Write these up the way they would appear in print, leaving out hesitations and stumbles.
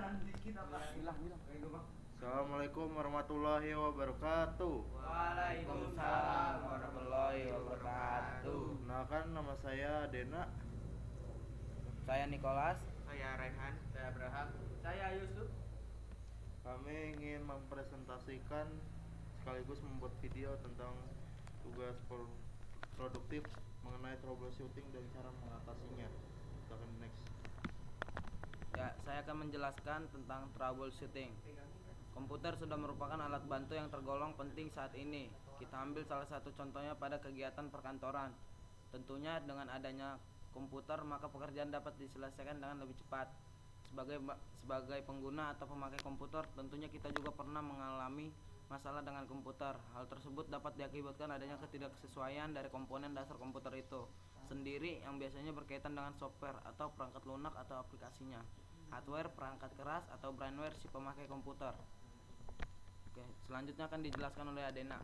Assalamualaikum warahmatullahi wabarakatuh. Waalaikumsalam warahmatullahi wabarakatuh. Kenalkan, nama saya Dena. Saya Nicholas. Saya Raihan. Saya Abraham. Saya Yusuf. Kami ingin mempresentasikan sekaligus membuat video tentang tugas produktif mengenai troubleshooting dan cara mengatasinya. Silakan next. Ya, saya akan menjelaskan tentang troubleshooting. Komputer sudah merupakan alat bantu yang tergolong penting saat ini. Kita ambil salah satu contohnya pada kegiatan perkantoran. Tentunya dengan adanya komputer maka pekerjaan dapat diselesaikan dengan lebih cepat. Sebagai pengguna atau pemakai komputer, tentunya kita juga pernah mengalami masalah dengan komputer. Hal tersebut dapat diakibatkan adanya ketidaksesuaian dari komponen dasar komputer itu sendiri yang biasanya berkaitan dengan software atau perangkat lunak atau aplikasinya, hardware, perangkat keras, atau brainware si pemakai komputer. Oke, selanjutnya akan dijelaskan oleh Adena.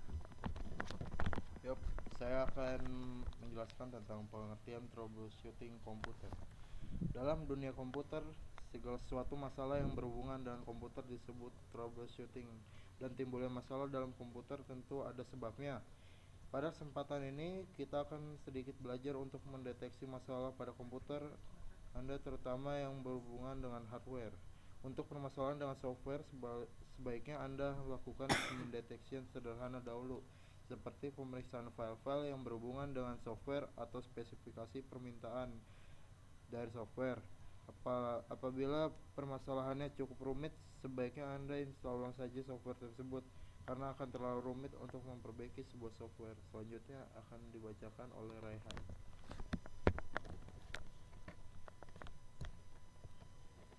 Yup, saya akan menjelaskan tentang pengertian troubleshooting komputer. Dalam dunia komputer, segala sesuatu masalah yang berhubungan dengan komputer disebut troubleshooting, dan timbulnya masalah dalam komputer tentu ada sebabnya. Pada kesempatan ini, kita akan sedikit belajar untuk mendeteksi masalah pada komputer Anda, terutama yang berhubungan dengan hardware. Untuk permasalahan dengan software, sebaiknya Anda lakukan pendeteksian sederhana dahulu, seperti pemeriksaan file-file yang berhubungan dengan software atau spesifikasi permintaan dari software. Apabila permasalahannya cukup rumit, sebaiknya Anda install ulang saja software tersebut, karena akan terlalu rumit untuk memperbaiki sebuah software. Selanjutnya akan dibacakan oleh Raihan.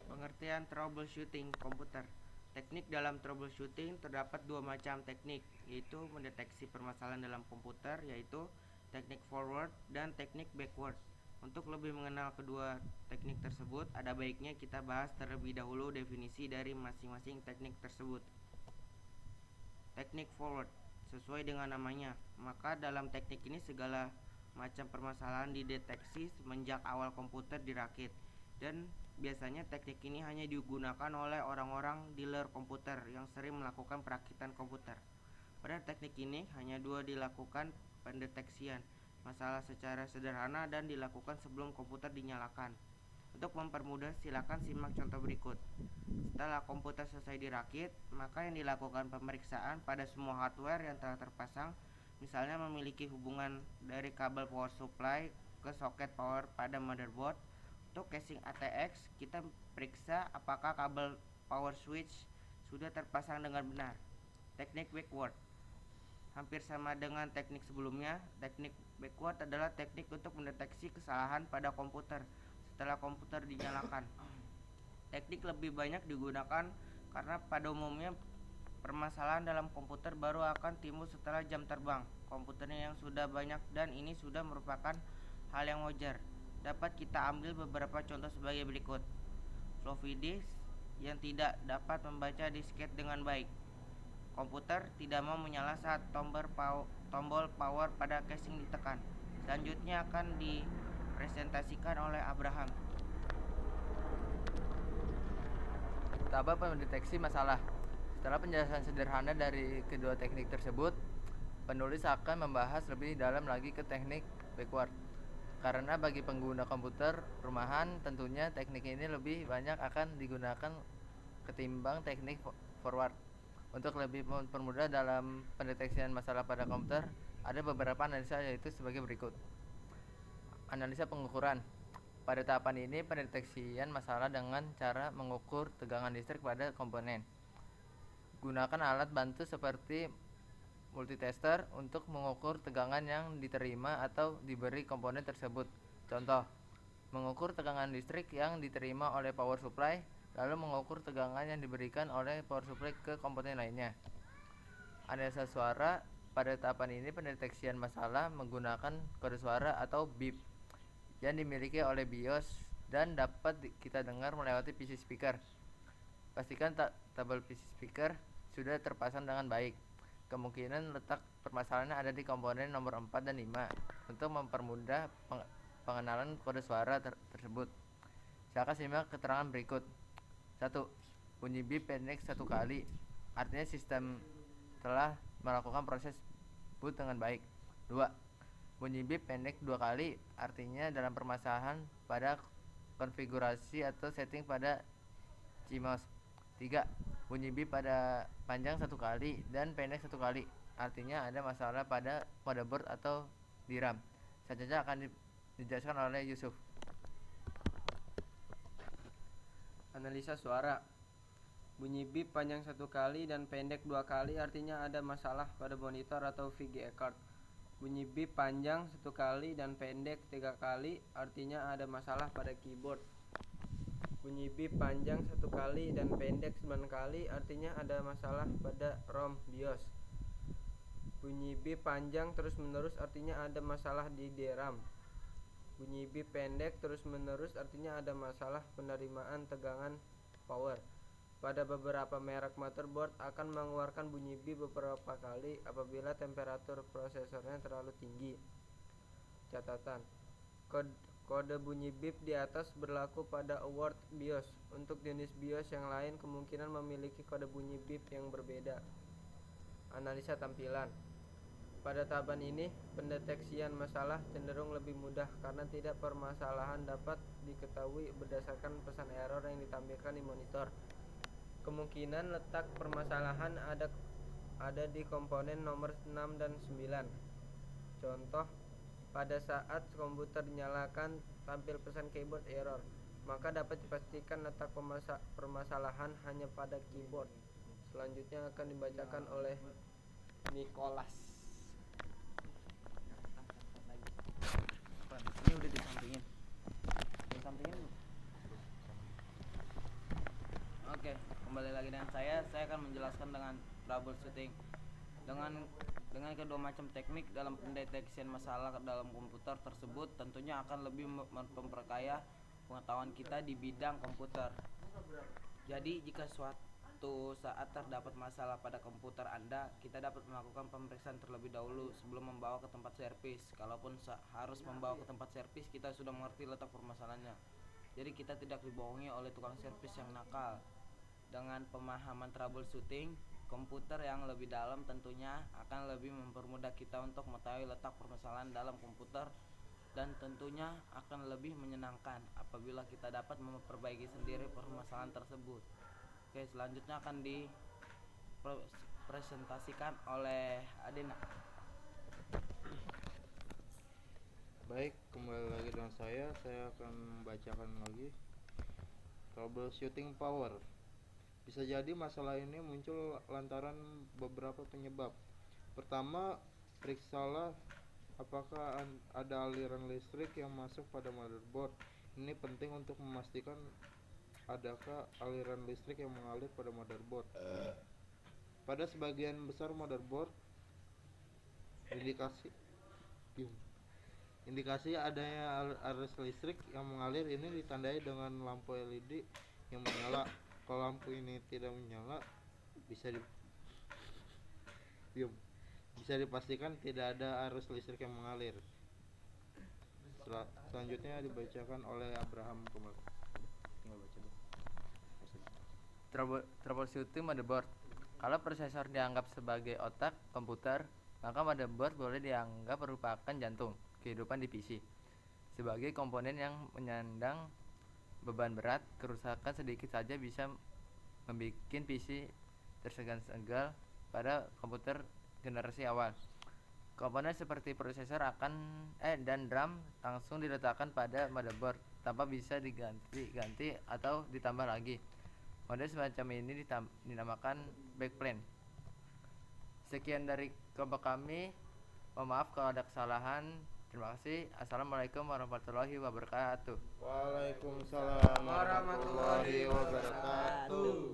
Pengertian troubleshooting komputer. Teknik dalam troubleshooting terdapat dua macam teknik, yaitu mendeteksi permasalahan dalam komputer, yaitu teknik forward dan teknik backward. Untuk lebih mengenal kedua teknik tersebut, ada baiknya kita bahas terlebih dahulu definisi dari masing-masing teknik tersebut. Teknik forward, sesuai dengan namanya, maka dalam teknik ini segala macam permasalahan dideteksi semenjak awal komputer dirakit, dan biasanya teknik ini hanya digunakan oleh orang-orang dealer komputer yang sering melakukan perakitan komputer. Pada teknik ini hanya dua dilakukan pendeteksian masalah secara sederhana dan dilakukan sebelum komputer dinyalakan. Untuk mempermudah, silakan simak contoh berikut. Setelah komputer selesai dirakit, maka yang dilakukan pemeriksaan pada semua hardware yang telah terpasang, misalnya memiliki hubungan dari kabel power supply ke soket power pada motherboard. Untuk casing ATX, kita periksa apakah kabel power switch sudah terpasang dengan benar. Teknik backward hampir sama dengan teknik sebelumnya. Teknik backward adalah teknik untuk mendeteksi kesalahan pada komputer setelah komputer dinyalakan. Teknik lebih banyak digunakan karena pada umumnya permasalahan dalam komputer baru akan timbul setelah jam terbang komputernya yang sudah banyak, dan ini sudah merupakan hal yang wajar. Dapat kita ambil beberapa contoh sebagai berikut. Floppy disk yang tidak dapat membaca disket dengan baik. Komputer tidak mau menyala saat tombol power pada casing ditekan. Selanjutnya akan dipresentasikan oleh Abraham. Tahap mendeteksi masalah. Setelah penjelasan sederhana dari kedua teknik tersebut, penulis akan membahas lebih dalam lagi ke teknik backward. Karena bagi pengguna komputer rumahan, tentunya teknik ini lebih banyak akan digunakan ketimbang teknik forward. Untuk lebih mempermudah dalam pendeteksian masalah pada komputer, ada beberapa analisa, yaitu sebagai berikut. Analisa pengukuran. Pada tahapan ini, pendeteksian masalah dengan cara mengukur tegangan listrik pada komponen. Gunakan alat bantu seperti multitester untuk mengukur tegangan yang diterima atau diberi komponen tersebut. Contoh, mengukur tegangan listrik yang diterima oleh power supply, lalu mengukur tegangan yang diberikan oleh power supply ke komponen lainnya. Analisa suara. Pada tahapan ini, pendeteksian masalah menggunakan kode suara atau beep yang dimiliki oleh BIOS dan dapat kita dengar melewati PC speaker. Pastikan tabel PC speaker sudah terpasang dengan baik. Kemungkinan letak permasalahannya ada di komponen nomor 4 dan 5 untuk mempermudah pengenalan kode suara tersebut. Silakan simak keterangan berikut. 1. Bunyi bip pendek satu kali, artinya sistem telah melakukan proses boot dengan baik. 2. Bunyi bip pendek 2 kali, artinya dalam permasalahan pada konfigurasi atau setting pada CMOS. 3. Bunyi bip pada panjang 1 kali dan pendek 1 kali, artinya ada masalah pada motherboard atau DRAM. Selanjutnya akan dijelaskan oleh Yusuf. Analisa suara. Bunyi bip panjang 1 kali dan pendek 2 kali artinya ada masalah pada monitor atau VGA card. Bunyi bip panjang 1 kali dan pendek 3 kali artinya ada masalah pada keyboard. Bunyi bip panjang 1 kali dan pendek 9 kali artinya ada masalah pada ROM BIOS. Bunyi bip panjang terus menerus artinya ada masalah di DRAM. Bunyi bip pendek terus menerus artinya ada masalah penerimaan tegangan power. Pada beberapa merek motherboard akan mengeluarkan bunyi bip beberapa kali apabila temperatur prosesornya terlalu tinggi. Catatan: kode bunyi bip di atas berlaku pada award BIOS. Untuk jenis BIOS yang lain kemungkinan memiliki kode bunyi bip yang berbeda. Analisa tampilan. Pada tahapan ini, pendeteksian masalah cenderung lebih mudah karena tidak permasalahan dapat diketahui berdasarkan pesan error yang ditampilkan di monitor. Kemungkinan letak permasalahan ada di komponen nomor 6 dan 9. Contoh, pada saat komputer dinyalakan tampil pesan keyboard error, maka dapat dipastikan letak permasalahan hanya pada keyboard. Selanjutnya akan dibacakan oleh Nicholas. Ini udah disampingin. Oke, kembali lagi dengan saya akan menjelaskan dengan troubleshooting. Dengan kedua macam teknik dalam pendeteksian masalah dalam komputer tersebut tentunya akan lebih memperkaya pengetahuan kita di bidang komputer. Jadi jika suatu saat terdapat masalah pada komputer Anda, kita dapat melakukan pemeriksaan terlebih dahulu sebelum membawa ke tempat servis. Kalaupun harus membawa ke tempat servis, kita sudah mengerti letak permasalahannya. Jadi kita tidak dibohongi oleh tukang servis yang nakal. Dengan pemahaman troubleshooting komputer yang lebih dalam tentunya akan lebih mempermudah kita untuk mengetahui letak permasalahan dalam komputer, dan tentunya akan lebih menyenangkan apabila kita dapat memperbaiki sendiri permasalahan tersebut. Oke, selanjutnya akan dipresentasikan oleh Adina. Baik, kembali lagi dengan saya akan membacakan lagi troubleshooting power. Bisa jadi masalah ini muncul lantaran beberapa penyebab. Pertama, periksalah apakah ada aliran listrik yang masuk pada motherboard. Ini penting untuk memastikan adakah aliran listrik yang mengalir pada motherboard. Pada sebagian besar motherboard, indikasi adanya arus listrik yang mengalir ini ditandai dengan lampu LED yang menyala. Kalau lampu ini tidak menyala, bisa dipastikan tidak ada arus listrik yang mengalir. Selanjutnya dibacakan oleh Abraham kembali. Troubleshooting motherboard. Kalau prosesor dianggap sebagai otak komputer, maka motherboard boleh dianggap merupakan jantung kehidupan di PC. Sebagai komponen yang menyandang beban berat, kerusakan sedikit saja bisa membuat PC tersegan-segal pada komputer generasi awal. Komponen seperti prosesor dan RAM langsung diletakkan pada motherboard tanpa bisa diganti atau ditambah lagi. Model semacam ini dinamakan backplane. Sekian dari kelompok kami. Mohon maaf kalau ada kesalahan. Terima kasih. Assalamualaikum warahmatullahi wabarakatuh. Waalaikumsalam warahmatullahi wabarakatuh.